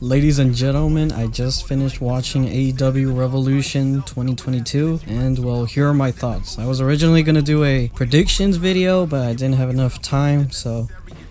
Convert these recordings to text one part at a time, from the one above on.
Ladies and gentlemen, I just finished watching AEW Revolution 2022, and well, here are my thoughts. I was originally going to do a predictions video, but I didn't have enough time, so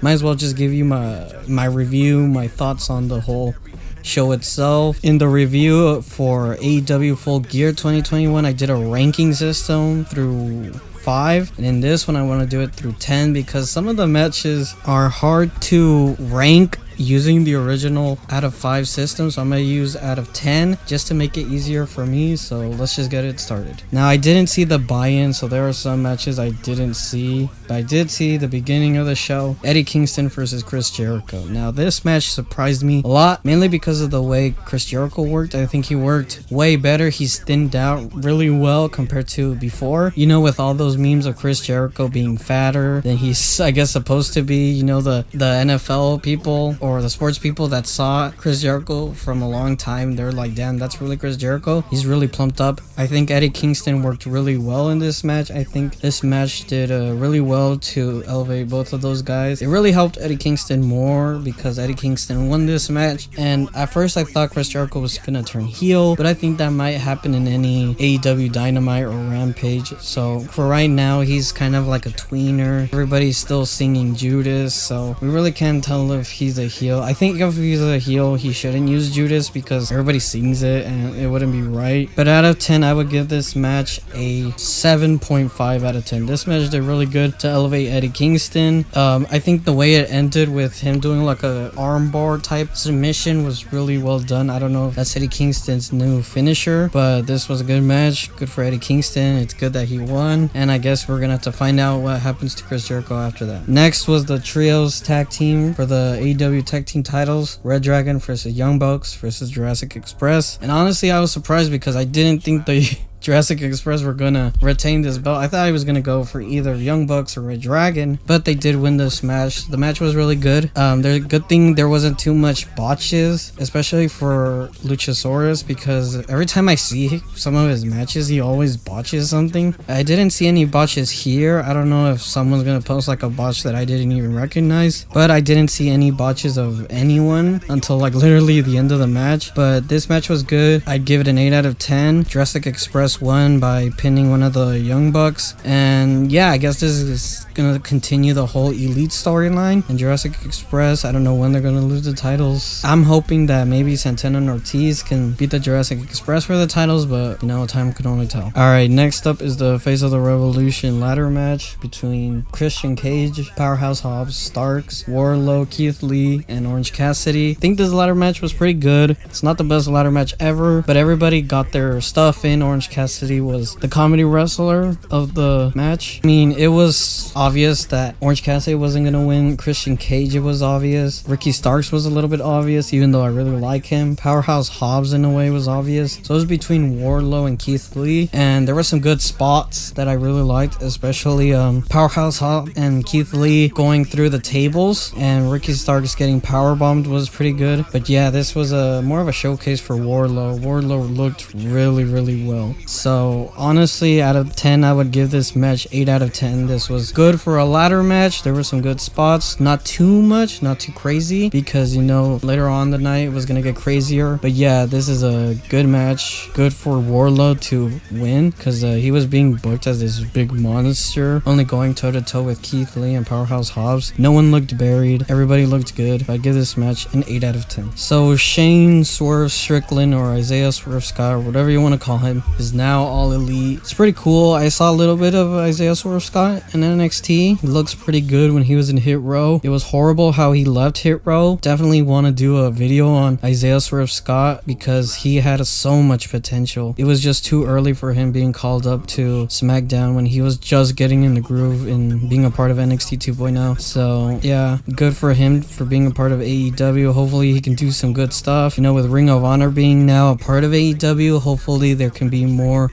might as well just give you my review, my thoughts on the whole show itself. In the review for AEW Full Gear 2021, I did a ranking system through 5, and in this one I want to do it through 10 because some of the matches are hard to rank using the original out of 5 system, so I'm gonna use out of 10 just to make it easier for me. So let's just get it started. Now, I didn't see the buy-in, so there are some matches I didn't see, but I did see the beginning of the show, Eddie Kingston versus Chris Jericho. Now, this match surprised me a lot, mainly because of the way Chris Jericho worked. I think he worked way better. He's thinned out really well compared to before, you know, with all those memes of Chris Jericho being fatter than he's, I guess, supposed to be. You know, the NFL people or the sports people that saw Chris Jericho from a long time, they're like, damn, that's really Chris Jericho. He's really plumped up. I think Eddie Kingston worked really well in this match. I think this match did really well to elevate both of those guys. It really helped Eddie Kingston more because Eddie Kingston won this match, and at first I thought Chris Jericho was gonna turn heel, but I think that might happen in any AEW Dynamite or Rampage. So for right now, he's kind of like a tweener. Everybody's still singing Judas, so we really can't tell if he's a heel. I think if he's a heel, he shouldn't use Judas because everybody sings it and it wouldn't be right. But out of 10, I would give this match a 7.5 out of 10. This match did really good to elevate Eddie Kingston. I think the way it ended with him doing like a armbar type submission was really well done. I don't know if that's Eddie Kingston's new finisher, but this was a good match. Good for Eddie Kingston. It's good that he won, and I guess we're gonna have to find out what happens to Chris Jericho after that. Next was the trios tag team for the AEW tag team titles. Red Dragon versus Young Bucks versus Jurassic Express. And honestly, I was surprised because I didn't think the Jurassic Express were gonna retain this belt. I thought he was gonna go for either Young Bucks or Red Dragon, but they did win this match. The match was really good. There's a good thing there wasn't too much botches, especially for Luchasaurus, because every time I see some of his matches, he always botches something. I didn't see any botches here. I don't know if someone's gonna post like a botch that I didn't even recognize, but I didn't see any botches of anyone until like literally the end of the match. But this match was good. I'd give it an 8 out of 10. Jurassic Express won by pinning one of the Young Bucks, and yeah, I guess this is gonna continue the whole Elite storyline. And Jurassic Express, I don't know when they're gonna lose the titles. I'm hoping that maybe Santana and Ortiz can beat the Jurassic Express for the titles, but you know, time can only tell. Alright, next up is the Face of the Revolution ladder match between Christian Cage, Powerhouse Hobbs, Starks, Wardlow, Keith Lee, and Orange Cassidy. I think this ladder match was pretty good. It's not the best ladder match ever, but everybody got their stuff in. Orange Cassidy was the comedy wrestler of the match. I mean, it was obvious that Orange Cassidy wasn't gonna win. Christian Cage, it was obvious. Ricky Starks was a little bit obvious, even though I really like him. Powerhouse Hobbs in a way was obvious. So it was between Wardlow and Keith Lee, and there were some good spots that I really liked, especially Powerhouse Hobbs and Keith Lee going through the tables, and Ricky Starks getting powerbombed was pretty good. But yeah, this was more of a showcase for Wardlow. Wardlow looked really well. So honestly, out of 10, I would give this match 8 out of 10. This was good for a ladder match. There were some good spots, not too much, not too crazy, because you know, later on the night it was gonna get crazier. But yeah, this is a good match. Good for Wardlow to win, because he was being booked as this big monster, only going toe to toe with Keith Lee and Powerhouse Hobbs. No one looked buried. Everybody looked good. I'd give this match an 8 out of 10. So Shane Swerve Strickland, or Isaiah Swerve Scott, or whatever you want to call him, is now all elite. It's pretty cool. I saw a little bit of Isaiah Swerve Scott in NXT. He looks pretty good when he was in Hit Row. It was horrible how he left Hit Row. Definitely want to do a video on Isaiah Swerve Scott because he had so much potential. It was just too early for him being called up to SmackDown when he was just getting in the groove and being a part of NXT 2.0. So yeah, good for him for being a part of AEW. Hopefully he can do some good stuff. You know, with Ring of Honor being now a part of AEW, hopefully there can be more more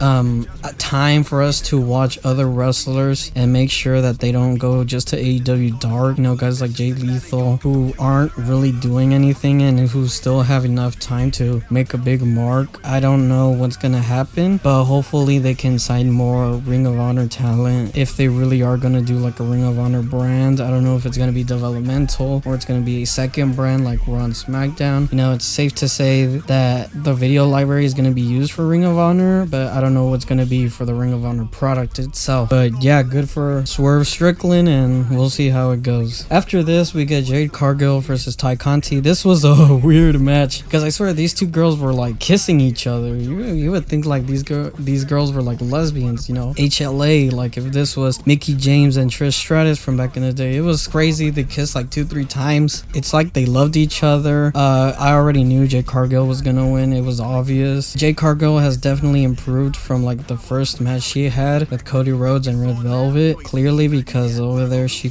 time for us to watch other wrestlers and make sure that they don't go just to AEW Dark. You know, guys like Jay Lethal who aren't really doing anything and who still have enough time to make a big mark. I don't know what's gonna happen, but hopefully they can sign more Ring of Honor talent if they really are gonna do like a Ring of Honor brand. I don't know if it's gonna be developmental or it's gonna be a second brand like we're on SmackDown. You know, it's safe to say that the video library is gonna be used for Ring of Honor, but I don't know what's gonna be for the Ring of Honor product itself. But yeah, good for Swerve Strickland, and we'll see how it goes. After this, we get Jade Cargill versus Ty Conti. This was a weird match because I swear these two girls were like kissing each other. You would think like these girls were like lesbians, you know, HLA, like if this was Mickie James and Trish Stratus from back in the day. It was crazy. They kissed like 2-3 times. It's like they loved each other. I already knew Jade Cargill was gonna win. It was obvious. Jade Cargill has definitely improved from like the first match she had with Cody Rhodes and Red Velvet, clearly, because over there she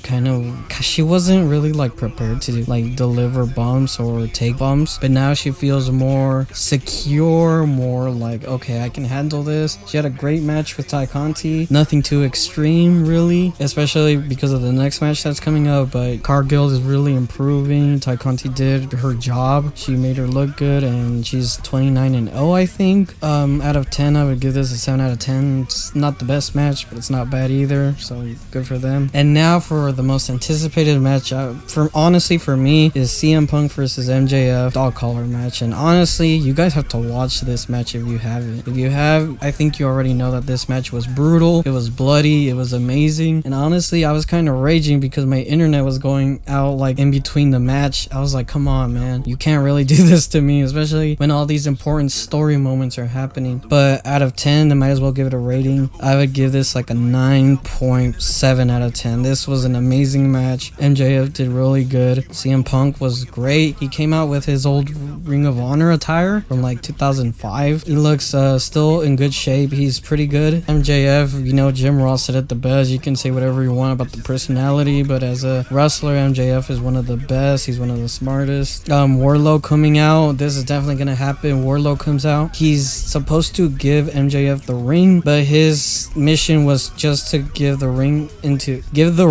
wasn't really like prepared to like deliver bumps or take bumps, but now she feels more secure, more like, okay, I can handle this. She had a great match with Ty Conti, nothing too extreme really, especially because of the next match that's coming up, but Cargill is really improving. Ty Conti did her job. She made her look good, and she's 29-0, I think. Out of 10, I would give this a 7 out of 10. It's not the best match, but it's not bad either, so good for them. And now for the most anticipated match, for me, is CM Punk versus MJF dog collar match. And honestly, you guys have to watch this match if you haven't. If you have, I think you already know that this match was brutal. It was bloody. It was amazing. And honestly, I was kind of raging because my internet was going out like in between the match. I was like, come on, man, you can't really do this to me, especially when all these important story moments are happening. But out of 10, I might as well give it a rating. I would give this like a 9.7 out of 10. This was an amazing match. MJF did really good. CM Punk was great. He came out with his old Ring of Honor attire from like 2005. He looks still in good shape. He's pretty good. MJF, you know, Jim Ross said it the best. You can say whatever you want about the personality, but as a wrestler, MJF is one of the best. He's one of the smartest. Wardlow coming out. This is definitely gonna happen. Wardlow comes out. He's supposed to give MJF the ring, but his mission was just to give the ring into the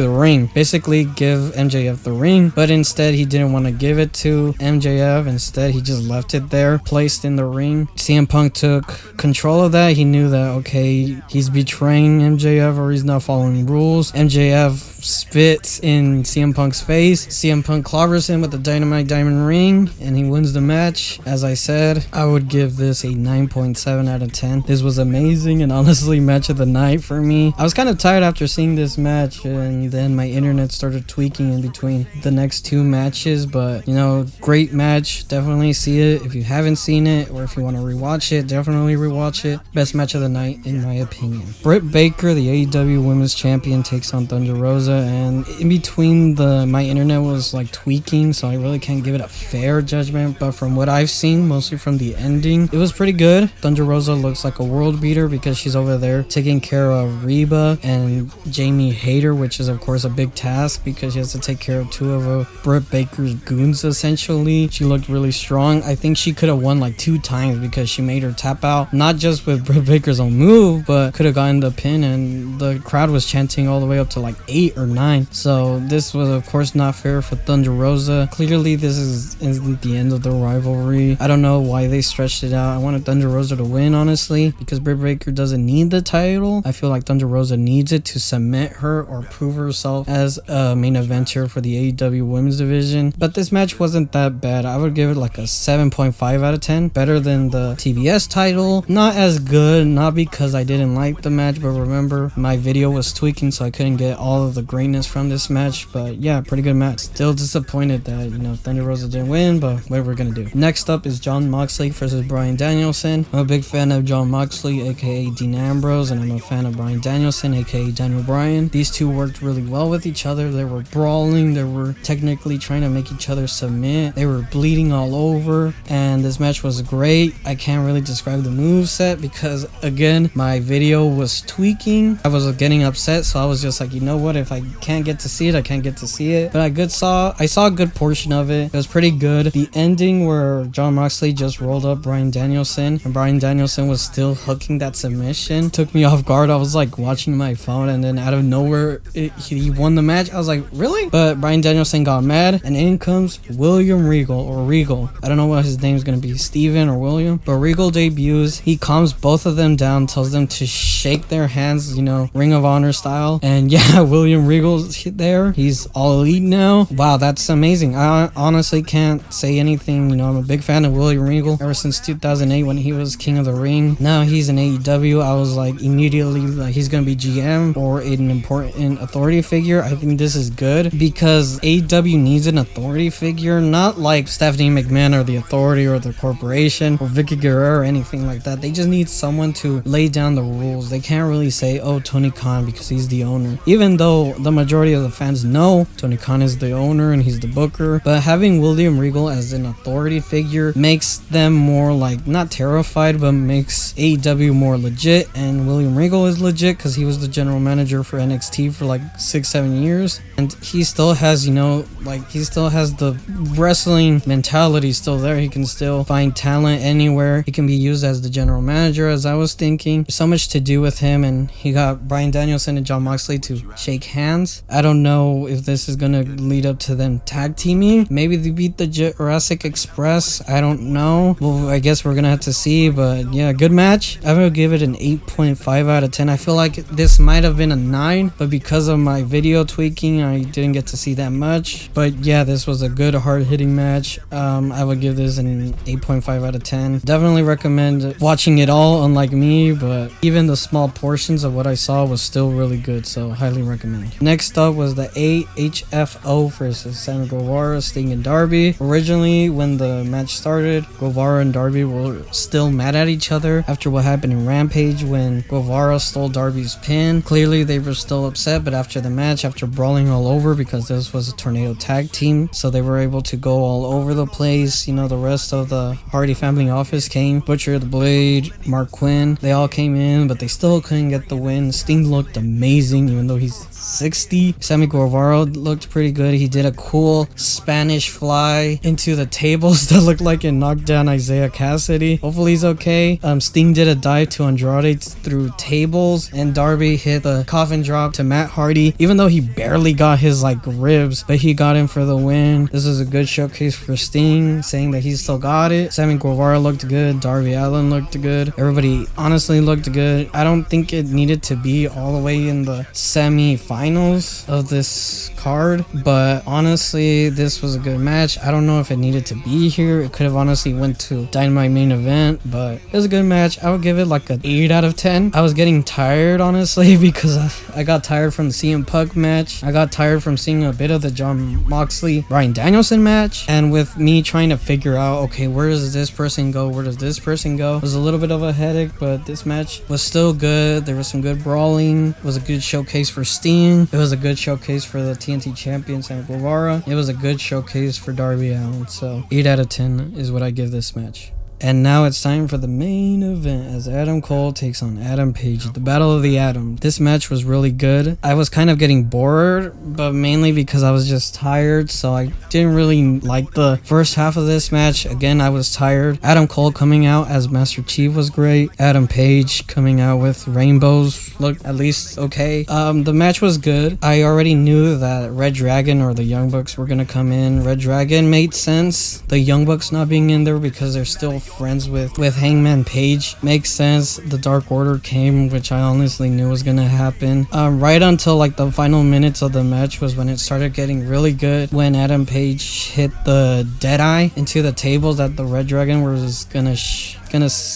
ring. Basically, give MJF the ring, but instead he didn't want to give it to MJF. Instead, he just left it there, placed in the ring. CM Punk took control of that. He knew that, okay, he's betraying MJF or he's not following rules. MJF spits in CM Punk's face. CM Punk clobbers him with the Dynamite Diamond Ring, and he wins the match. As I said, I would give this a 9.7 out of 10. This was amazing, and honestly, match of the night for me. I was kind of tired after seeing this match, and then my internet started tweaking in between the next two matches, but you know, great match. Definitely see it if you haven't seen it, or if you want to rewatch it, definitely rewatch it. Best match of the night in my opinion. Britt Baker, the AEW Women's Champion, takes on Thunder Rosa, and in between my internet was like tweaking, so I really can't give it a fair judgment, but from what I've seen, mostly from the ending, it was pretty good. Thunder Rosa looks like a world beater because she's over there taking care of Reba and Jamie Hayter, which is of course a big task because she has to take care of two of Britt Baker's goons essentially. She looked really strong. I think she could have won like 2 times because she made her tap out, not just with Britt Baker's own move, but could have gotten the pin, and the crowd was chanting all the way up to like 8 or 9. So this was of course not fair for Thunder Rosa. Clearly this isn't the end of the rivalry. I don't know why they stretched it out. I wanted Thunder Rosa to win, honestly, because Britt Baker doesn't need the title. I feel like Thunder Rosa needs it to cement her or prove herself as a main eventer for the AEW Women's Division. But this match wasn't that bad. I would give it like a 7.5 out of 10. Better than the TBS title. Not as good, not because I didn't like the match, but remember, my video was tweaking, so I couldn't get all of the greatness from this match. But yeah, pretty good match. Still disappointed that, you know, Thunder Rosa didn't win, but what are we gonna do? Next up is Jon Moxley versus Bryan Danielson. I'm a big fan of Jon Moxley, aka Dean Ambrose, and I'm a fan of Bryan Danielson, aka Daniel Bryan. These two worked really well with each other. They were brawling, they were technically trying to make each other submit, they were bleeding all over, and this match was great. I can't really describe the moveset because, again, my video was tweaking. I was getting upset, so I was just like, you know what, if I can't get to see it, I can't get to see it. But I saw a good portion of it. It was pretty good. The ending where Jon Moxley just rolled up Bryan Danielson Danielson, and Bryan Danielson was still hooking that submission. Took me off guard. I was like watching my phone, and then out of nowhere he won the match. I was like, really? But Bryan Danielson got mad, and in comes William Regal, or Regal. I don't know what his name's gonna be, Steven or William, but Regal debuts. He calms both of them down, tells them to shake their hands, you know, Ring of Honor style. And yeah, William Regal's there. He's all elite now. Wow, that's amazing. I honestly can't say anything. You know, I'm a big fan of William Regal ever since 2008 when he was King of the Ring. Now he's in AEW. I was like immediately like he's gonna be GM or an important authority figure. I think this is good because AEW needs an authority figure, not like Stephanie McMahon or the Authority or the Corporation or Vicky Guerrero or anything like that. They just need someone to lay down the rules. They can't really say, oh, Tony Khan, because he's the owner, even though the majority of the fans know Tony Khan is the owner and he's the booker. But having William Regal as an authority figure makes them more like not terrified, but makes AEW more legit. And William Regal is legit because he was the general manager for NXT for like 6-7 years, and he still has, you know, like he still has the wrestling mentality still there. He can still find talent anywhere. He can be used as the general manager, as I was thinking. There's so much to do with him, and he got Bryan Danielson and Jon Moxley to shake hands. I don't know if this is gonna lead up to them tag teaming. Maybe they beat the Jurassic Express. I don't know. Well, I guess we're gonna have to see, but yeah, good match. I'm gonna give it an 8.5 out of 10. I feel like this might have been a 9, but because of my video tweaking, I didn't get to see that much. But yeah, this was a good hard-hitting match. I would give this an 8.5 out of 10. Definitely recommend watching it all, unlike me, but even the small portions of what I saw was still really good, so highly recommend. Next up was the AHFO versus Sammy Guevara, Sting, and Darby. Originally, when the match started, Guevara and Darby were still mad at each other after what happened in Rampage when Guevara stole Darby's pin. Clearly, they were still upset, but after the match, after brawling all over, because this was a tornado tag team, so they were able to go all over the place. You know, the rest of the Hardy family office came. Butcher, the Blade, Mark Quinn, they all came in, but they still couldn't get the win. Sting looked amazing, even though he's 60. Sammy Guevara looked pretty good. He did a cool Spanish fly into the tables that looked like it knocked down Isaiah Cassidy. Hopefully he's okay. Sting did a dive to Andrade through tables, and Darby hit the coffin drop to Matt Hardy, even though he barely got his like ribs, but he got him for the win. This is a good showcase for Sting, saying that he still got it. Sammy Guevara looked good. Darby Allin looked good. Everybody honestly looked good. I don't think it needed to be all the way in the semi-finals of this card, but honestly, this was a good match. I don't know if it needed to be here. It could have honestly went to Dynamite main event, but it was a good match. I would give it like an 8 out of 10. I was getting tired, honestly, because I got tired from the CM Punk match. I got tired from seeing a bit of the Jon Moxley Bryan Danielson match, and with me trying to figure out, okay, where does this person go? Where does this person go? It was a little bit of a headache, but this match was still good. There was some good brawling. It was a good showcase for Sting. It was a good showcase for the TNT champion, Sammy Guevara. It was a good showcase for Darby Allin. So 8 out of 10 is what I give this match. And now it's time for the main event as Adam Cole takes on Adam Page, the Battle of the Atom. This match was really good. I was kind of getting bored, but mainly because I was just tired, so I didn't really like the first half of this match. Again, I was tired. Adam Cole coming out as Master Chief was great. Adam Page coming out with rainbows looked at least okay. The match was good. I already knew that Red Dragon or the Young Bucks were gonna come in. Red Dragon made sense. The Young Bucks not being in there because they're still friends with Hangman Page makes sense. The Dark Order came, which I honestly knew was gonna happen. Right until like the final minutes of the match was when it started getting really good, when Adam Page hit the Deadeye into the tables that the Red Dragon was gonna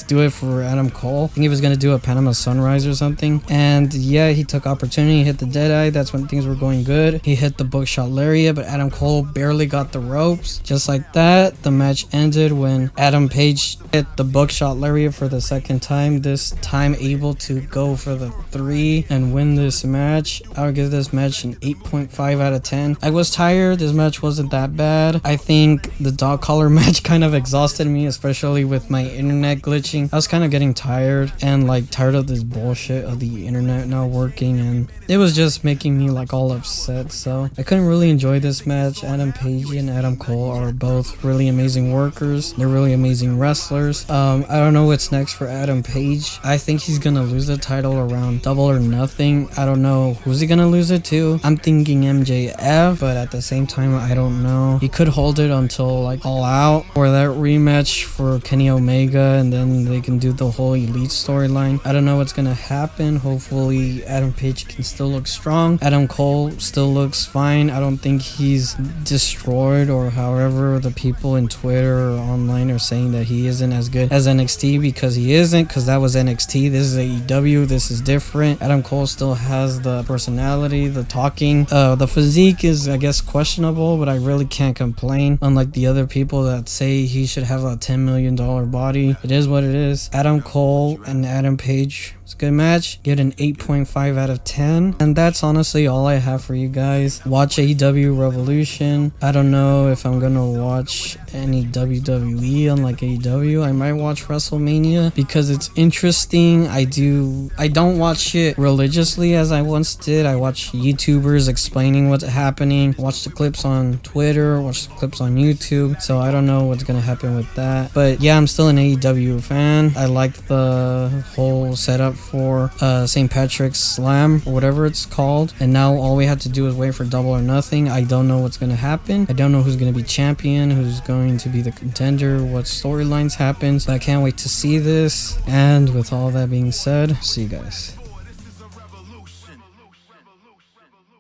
do it for Adam Cole. I think he was gonna do a Panama Sunrise or something, and yeah, he took opportunity, hit the Deadeye. That's when things were going good. He hit the Bookshot Lariat, but Adam Cole barely got the ropes. Just like that, the match ended when Adam Page hit the Bookshot Lariat for the second time, this time able to go for the 3 and win this match. I would give this match an 8.5 out of 10. I was tired. This match wasn't that bad. I think the dog collar match kind of exhausted me, especially with my internet internet glitching. I was kind of getting tired and like tired of this bullshit of the internet not working, and it was just making me like all upset. So I couldn't really enjoy this match. Adam Page and Adam Cole are both really amazing workers. They're really amazing wrestlers. I don't know what's next for Adam Page. I think he's gonna lose the title around Double or Nothing. I don't know who's he gonna lose it to. I'm thinking MJF, but at the same time I don't know. He could hold it until like All Out or that rematch for Kenny Omega, and then they can do the whole Elite storyline. I don't know what's gonna happen. Hopefully Adam Page can still look strong. Adam Cole still looks fine. I don't think he's destroyed, or however the people in Twitter or online are saying that he isn't as good as NXT, because he isn't, because that was NXT. This is AEW. This is different. Adam Cole still has the personality, the talking. The physique is, I guess, questionable, but I really can't complain. Unlike the other people that say he should have a $10 million body, it is what it is. Adam Cole and Adam Page, it's a good match. Get an 8.5 out of 10. And that's honestly all I have for you guys. Watch AEW Revolution. I don't know if I'm gonna watch any WWE unlike AEW. I might watch WrestleMania because it's interesting. I don't watch it religiously as I once did. I watch YouTubers explaining what's happening. Watch the clips on Twitter. Watch the clips on YouTube. So I don't know what's gonna happen with that. But yeah, I'm still an AEW fan. I like the whole setup for St. Patrick's Slam or whatever it's called, and now all we have to do is wait for Double or Nothing. I don't know what's going to happen. I don't know who's going to be champion, who's going to be the contender, what storylines happen, so I can't wait to see this. And with all that being said, see you guys.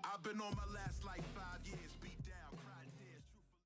I've been on my last like 5 years, beat